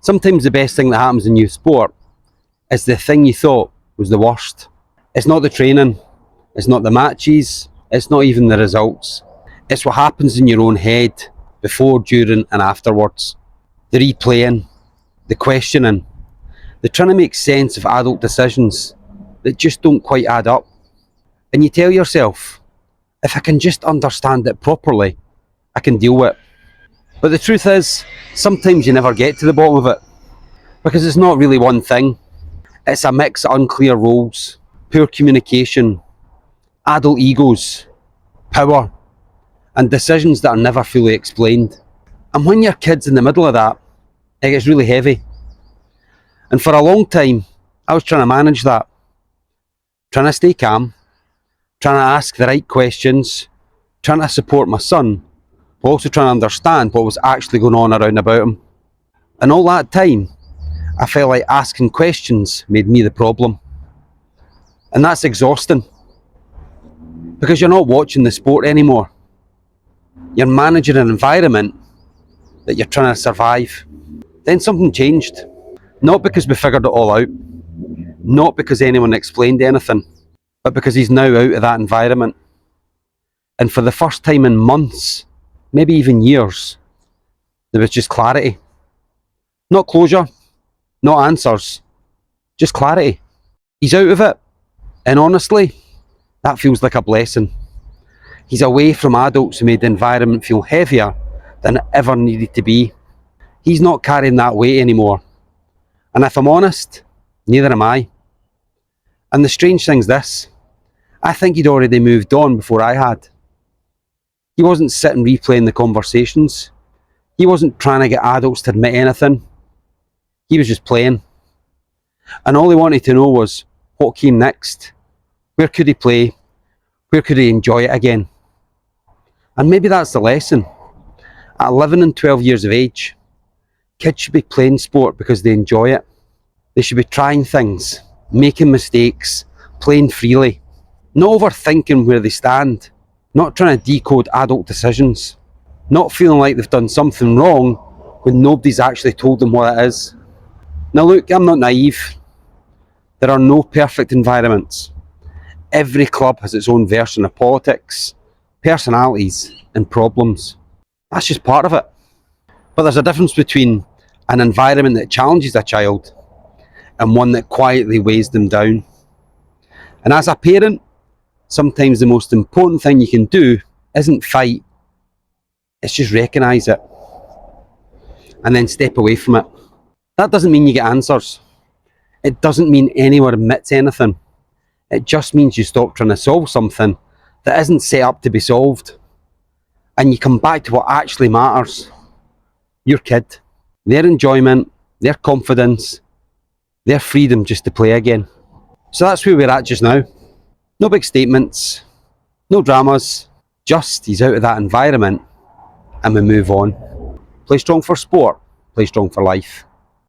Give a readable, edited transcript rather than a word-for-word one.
Sometimes the best thing that happens in youth sport is the thing you thought was the worst. It's not the training, it's not the matches, it's not even the results. It's what happens in your own head before, during and afterwards. The replaying, the questioning, the trying to make sense of adult decisions that just don't quite add up. And you tell yourself, if I can just understand it properly, I can deal with it. But the truth is, sometimes you never get to the bottom of it, because it's not really one thing. It's a mix of unclear roles, poor communication, adult egos, power, and decisions that are never fully explained. And when your kid's in the middle of that, it gets really heavy. And for a long time, I was trying to manage that. Trying to stay calm, trying to ask the right questions, trying to support my son, but also trying to understand what was actually going on around about him. And all that time, I felt like asking questions made me the problem. And that's exhausting, because you're not watching the sport anymore. You're managing an environment that you're trying to survive. Then something changed. Not because we figured it all out, not because anyone explained anything, but because he's now out of that environment. And for the first time in months, maybe even years, there was just clarity. Not closure, not answers, just clarity. He's out of it, and honestly, that feels like a blessing. He's away from adults who made the environment feel heavier than it ever needed to be. He's not carrying that weight anymore. And if I'm honest, neither am I. And the strange thing's this, I think he'd already moved on before I had. He wasn't sitting replaying the conversations. He wasn't trying to get adults to admit anything. He was just playing. And all he wanted to know was what came next. Where could he play? Where could he enjoy it again? And maybe that's the lesson. At 11 and 12 years of age, kids should be playing sport because they enjoy it. They should be trying things, making mistakes, playing freely, not overthinking where they stand, not trying to decode adult decisions, not feeling like they've done something wrong when nobody's actually told them what it is. Now look, I'm not naive. There are no perfect environments. Every club has its own version of politics, personalities and problems. That's just part of it. But there's a difference between an environment that challenges a child and one that quietly weighs them down. And as a parent, sometimes the most important thing you can do isn't fight, it's just recognise it and then step away from it. That doesn't mean you get answers. It doesn't mean anyone admits anything. It just means you stop trying to solve something that isn't set up to be solved. And you come back to what actually matters. Your kid, their enjoyment, their confidence, their freedom just to play again. So that's where we're at just now. No big statements, no dramas, just he's out of that environment and we move on. Play strong for sport, play strong for life.